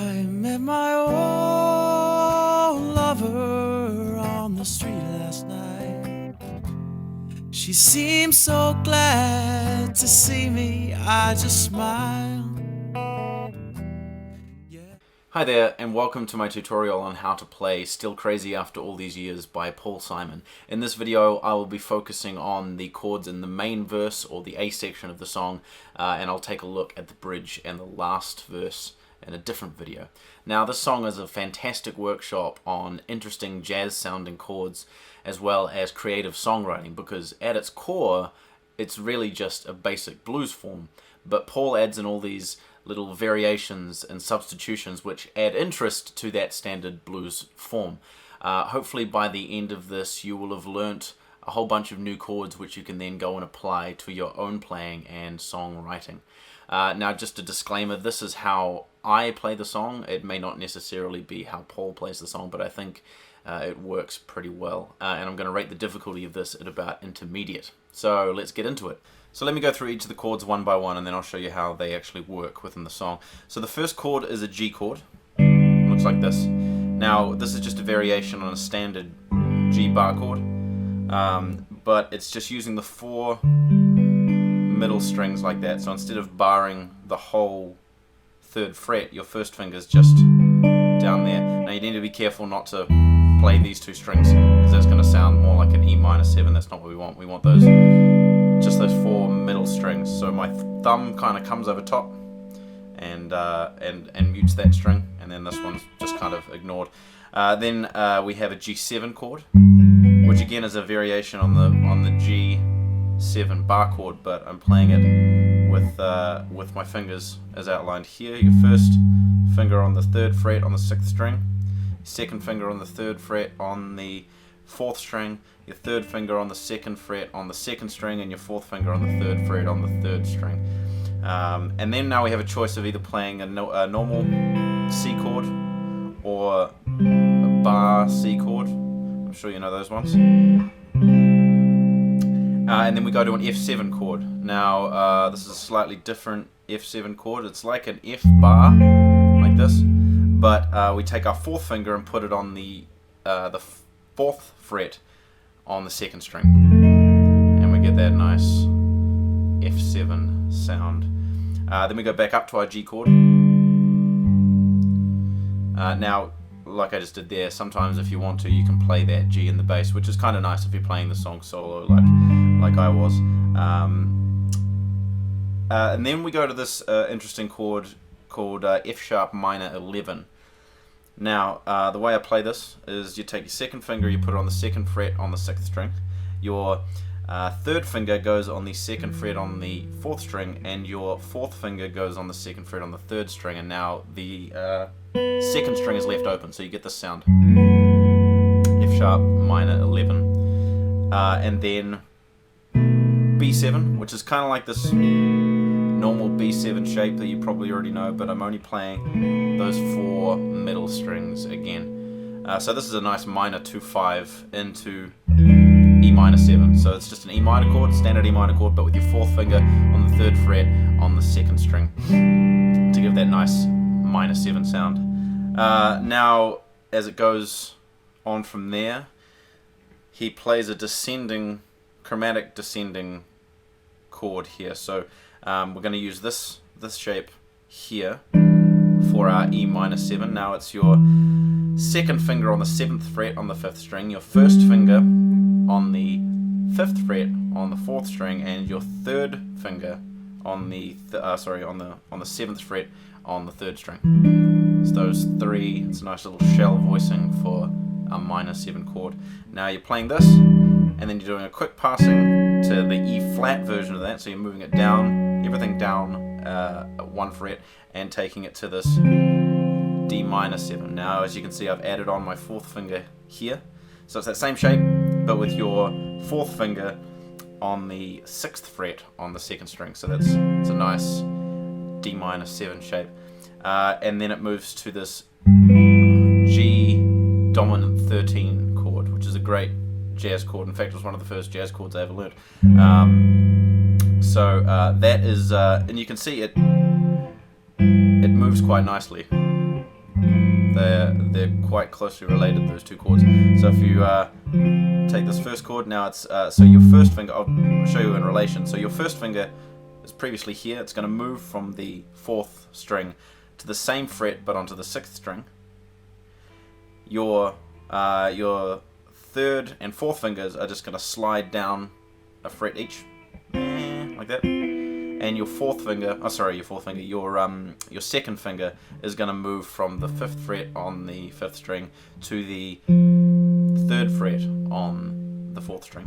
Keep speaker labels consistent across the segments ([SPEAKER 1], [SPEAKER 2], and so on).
[SPEAKER 1] I met my old lover on the street last night. She seemed so glad to see me, I just smiled. Yeah.
[SPEAKER 2] Hi there, and welcome to my tutorial on how to play Still Crazy After All These Years by Paul Simon. In this video I will be focusing on the chords in the main verse, or the A section of the song, and I'll take a look at the bridge and the last verse in a different video. Now, this song is a fantastic workshop on interesting jazz sounding chords as well as creative songwriting, because at its core it's really just a basic blues form, but Paul adds in all these little variations and substitutions which add interest to that standard blues form. Hopefully by the end of this you will have learnt a whole bunch of new chords which you can then go and apply to your own playing and songwriting. Now, just a disclaimer, this is how I play the song. It may not necessarily be how Paul plays the song, but I think it works pretty well. And I'm going to rate the difficulty of this at about intermediate. So let's get into it. So let me go through each of the chords one by one, and then I'll show you how they actually work within the song. So the first chord is a G chord. It looks like this. Now, this is just a variation on a standard G bar chord, but it's just using the 4 middle strings like that. So instead of barring the whole 3rd fret, your first finger is just down there. Now you need to be careful not to play these 2 strings, because that's going to sound more like an E minor 7. That's not what we want. We want those, just those 4 middle strings. So my thumb kind of comes over top and mutes that string, and then this one's just kind of ignored. Then we have a G7 chord, which again is a variation on the G7 bar chord, but I'm playing it with my fingers as outlined here. Your first finger on the 3rd fret on the 6th string, second finger on the 3rd fret on the 4th string, your 3rd finger on the 2nd fret on the 2nd string, and your 4th finger on the 3rd fret on the 3rd string. And then now we have a choice of either playing a normal C chord or a bar C chord. I'm sure you know those ones. And then we go to an F7 chord. Now, this is a slightly different F7 chord. It's like an F bar, like this, but we take our 4th finger and put it on the 4th fret on the 2nd string, and we get that nice F7 sound. Then we go back up to our G chord. Now, like I just did there, sometimes if you want to, you can play that G in the bass, which is kind of nice if you're playing the song solo like I was. And then we go to this interesting chord called F sharp minor 11. Now, the way I play this is you take your 2nd finger, you put it on the 2nd fret on the 6th string. Your 3rd finger goes on the 2nd fret on the 4th string, and your 4th finger goes on the 2nd fret on the 3rd string, and now the 2nd string is left open, so you get this sound. F sharp minor 11. And then B7, which is kind of like this normal B7 shape that you probably already know, but I'm only playing those 4 middle strings again. So this is a nice minor 2/5 into E minor 7. So it's just an E minor chord, standard E minor chord, but with your 4th finger on the 3rd fret on the 2nd string to give that nice minor 7 sound. Now, as it goes on from there, he plays a chromatic descending chord here. So we're going to use this shape here for our E minor 7. Now it's your 2nd finger on the 7th fret on the 5th string, your 1st finger on the 5th fret on the 4th string, and your 3rd finger on the 7th fret on the 3rd string. It's those 3. It's a nice little shell voicing for a minor 7 chord. Now you're playing this, and then you're doing a quick passing to the E flat version of that, so you're moving it down, everything down 1 fret, and taking it to this D minor 7. Now, as you can see, I've added on my 4th finger here, so it's that same shape, but with your 4th finger on the 6th fret on the 2nd string. So it's a nice D minor 7 shape. And then it moves to this G dominant 13 chord, which is a great jazz chord. In fact, it was one of the first jazz chords I ever learned. So that is, and you can see it moves quite nicely. They're quite closely related, those two chords. So if you take this first chord, now it's so your first finger, I'll show you in relation. So your first finger is previously here. It's going to move from the 4th string to the same fret but onto the 6th string. Your 3rd and 4th fingers are just going to slide down a fret each, like that. And your 4th finger, your 2nd finger is going to move from the 5th fret on the 5th string to the 3rd fret on the 4th string.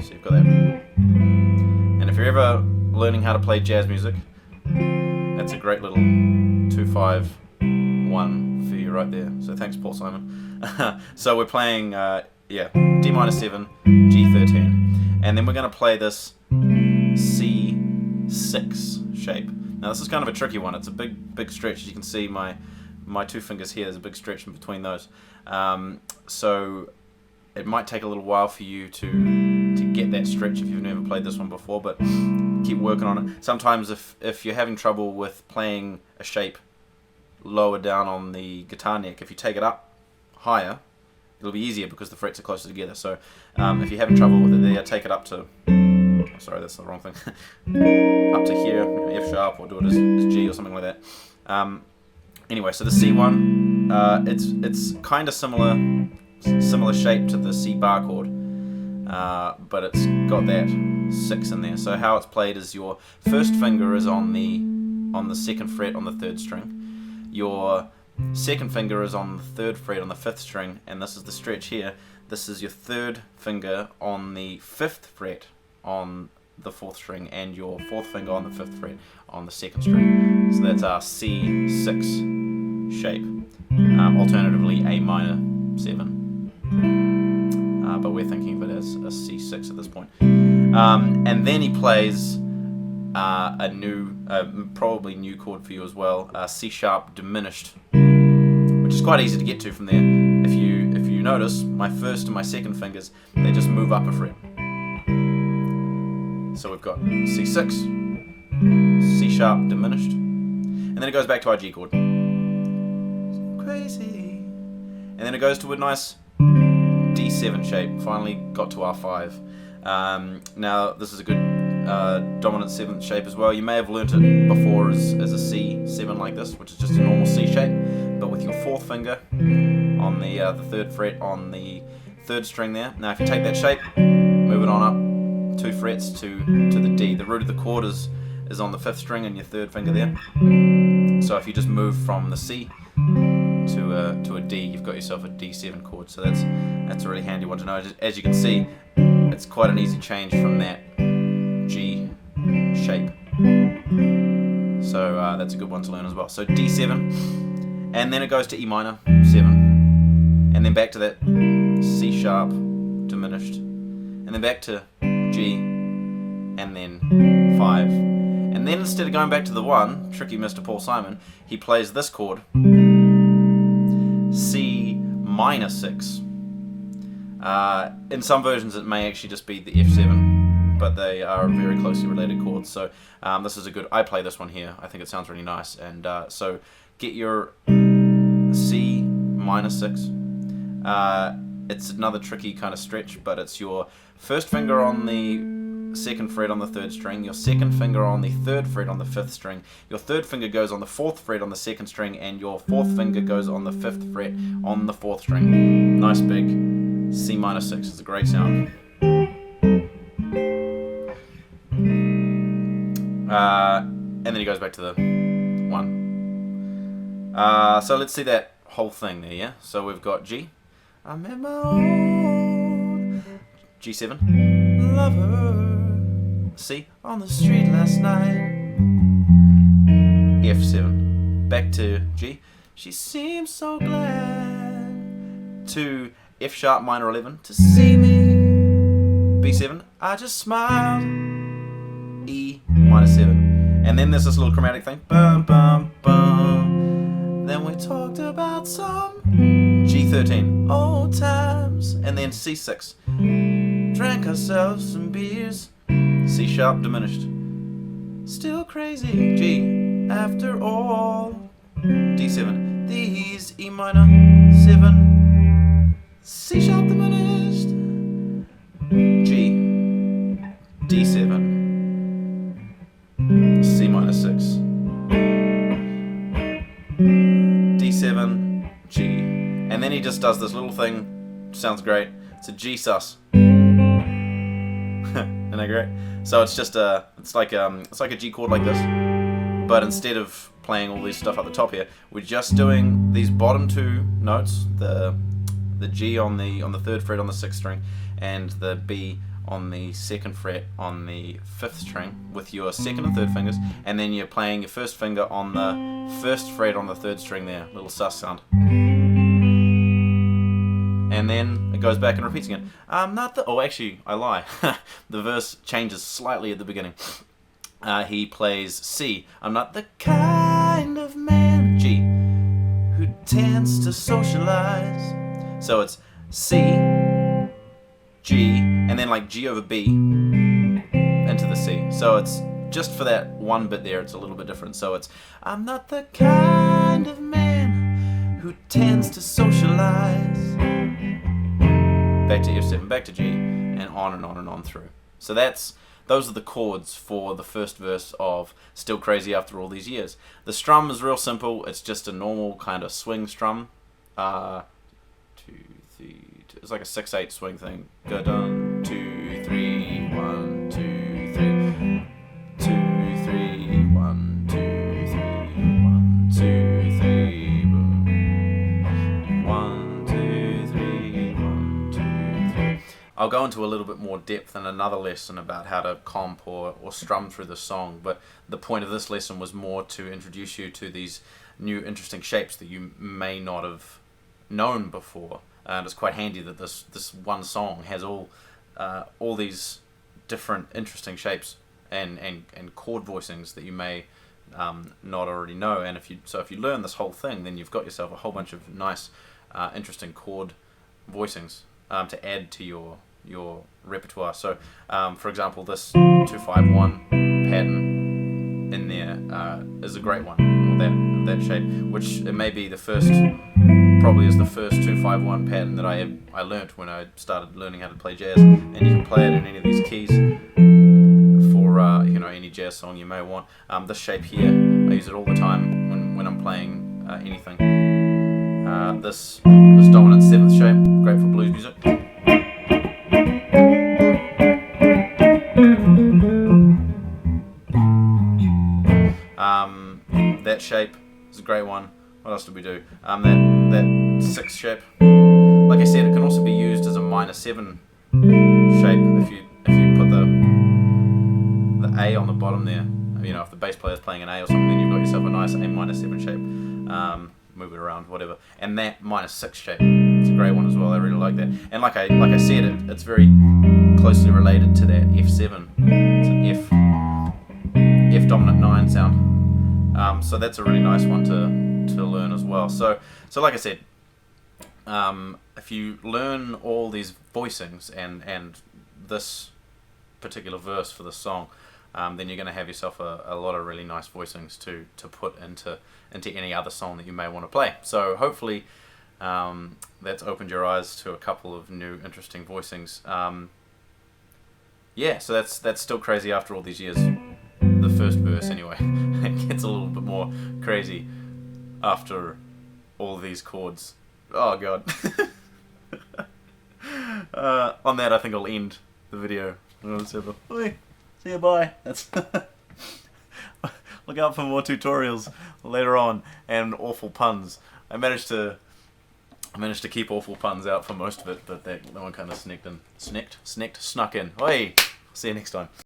[SPEAKER 2] So you've got that. And if you're ever learning how to play jazz music, that's a great little 2-5-1 for you right there. So thanks, Paul Simon. So we're playing D minor 7, G13, and then we're going to play this C6 shape. Now this is kind of a tricky one. It's a big stretch. As you can see, my 2 fingers here, there's a big stretch in between those. So it might take a little while for you to get that stretch if you've never played this one before, but keep working on it. Sometimes if you're having trouble with playing a shape lower down on the guitar neck, if you take it up higher, it'll be easier because the frets are closer together. So if you're having trouble with it there, take it up to, sorry, that's the wrong thing, up to here, F sharp, or do it as G or something like that. Anyway, so the C1, it's kind of similar shape to the C bar chord, but it's got that 6 in there. So how it's played is your first finger is on the 2nd fret on the 3rd string. Your 2nd finger is on the 3rd fret on the 5th string, and this is the stretch here. This is your 3rd finger on the 5th fret on the 4th string, and your 4th finger on the 5th fret on the 2nd string. So that's our C6 shape. Alternatively, A minor 7. But we're thinking of it as a C6 at this point. And then he plays a new, probably new chord for you as well, C sharp diminished, which is quite easy to get to from there. If you notice, my 1st and my 2nd fingers, they just move up a fret. So we've got C6, C sharp diminished, and then it goes back to our G chord. Crazy. And then it goes to a nice D7 shape. Finally got to our 5. Now this is a good dominant 7th shape as well. You may have learnt it before as a C7 like this, which is just a normal C shape, but with your 4th finger on the 3rd fret on the 3rd string there. Now if you take that shape, move it on up 2 frets to the D. The root of the chord is on the 5th string and your 3rd finger there. So if you just move from the C to a D, you've got yourself a D7 chord. So that's a really handy one to know. As you can see, it's quite an easy change from that G shape. So that's a good one to learn as well. So D7, and then it goes to E minor 7, and then back to that C sharp diminished, and then back to G, and then 5. And then instead of going back to the 1, tricky Mr. Paul Simon, he plays this chord, C minor 6. In some versions it may actually just be the F7, but they are very closely related chords. So this is a good, I play this one here. I think it sounds really nice. And so get your C minor 6. It's another tricky kind of stretch, but it's your 1st finger on the 2nd fret on the 3rd string, your 2nd finger on the 3rd fret on the 5th string, your 3rd finger goes on the 4th fret on the 2nd string, and your 4th finger goes on the 5th fret on the 4th string. Nice big C minor 6. It's a great sound. And then he goes back to the 1. So let's see that whole thing there, yeah? So we've got G. I'm in my own G7. Lover. C on the street last night. F7. Back to G. She seems so glad. To F sharp minor 11 to see me. B7. I just smiled. E minor 7. And then there's this little chromatic thing. Bum bum bum. Then we talked about some G13. Old times. And then C6. Drank ourselves some beers. C sharp diminished. Still crazy. G after all. D7. these E minor 7, C sharp diminished, G, D7, C minor 6, D7, G, and then he just does this little thing, sounds great, it's a G sus. Isn't that great? So it's just it's like a G chord like this, but instead of playing all this stuff at the top here, we're just doing these bottom two notes, the G on the 3rd fret on the 6th string, and the B on the 2nd fret on the 5th string with your 2nd and 3rd fingers, and then you're playing your 1st finger on the 1st fret on the 3rd string there, little sus sound. And then it goes back and repeats again. Oh, actually, I lie. The verse changes slightly at the beginning. He plays C. I'm not the kind of man, G, who tends to socialize. So it's C, G, and then like G over B into the C. So it's just for that one bit there, it's a little bit different. So it's, I'm not the kind of man who tends to socialize. Back to F7, back to G, and on and on and on through. So those are the chords for the first verse of Still Crazy After All These Years. The strum is real simple. It's just a normal kind of swing strum. 2, 3, 2. It's like a 6/8 swing thing. Go down, 2, 3, 1, 2, 3, 2, 3, 1, 2, 3, 1, 2, 3, boom. 1, 2, 3, 1, 2, 3. I'll go into a little bit more depth in another lesson about how to comp or strum through the song, but the point of this lesson was more to introduce you to these new interesting shapes that you may not have known before. And it's quite handy that this one song has all these different interesting shapes and chord voicings that you may not already know. And if you learn this whole thing, then you've got yourself a whole bunch of nice, interesting chord voicings to add to your repertoire. So, for example, this 2-5-1 pattern in there is a great one, or that shape, which it may be the first. Probably is the first 2-5-1 pattern that I learnt when I started learning how to play jazz, and you can play it in any of these keys for any jazz song you may want. This shape here, I use it all the time when I'm playing anything. This dominant 7th shape, great for blues music. That shape is a great one. What else did we do? That 6th shape. Like I said, it can also be used as a minor 7 shape if you put the A on the bottom there. If the bass player is playing an A or something, then you've got yourself a nice A minor 7 shape. Move it around, whatever. And that minor 6 shape, it's a great one as well. I really like that. And like I said, it's very closely related to that F7. It's an F dominant 9 sound. So that's a really nice one to learn as well. So like I said, if you learn all these voicings and this particular verse for the song, then you're going to have yourself a lot of really nice voicings to put into any other song that you may want to play. So hopefully that's opened your eyes to a couple of new interesting voicings. So that's Still Crazy After All These Years. The first verse anyway. It gets a little bit more crazy after all these chords. Oh god. On that, I think I'll end the video. See you, bye. That's look out for more tutorials later on and awful puns. I managed to keep awful puns out for most of it, but that one kind of snuck in. Oi, see you next time.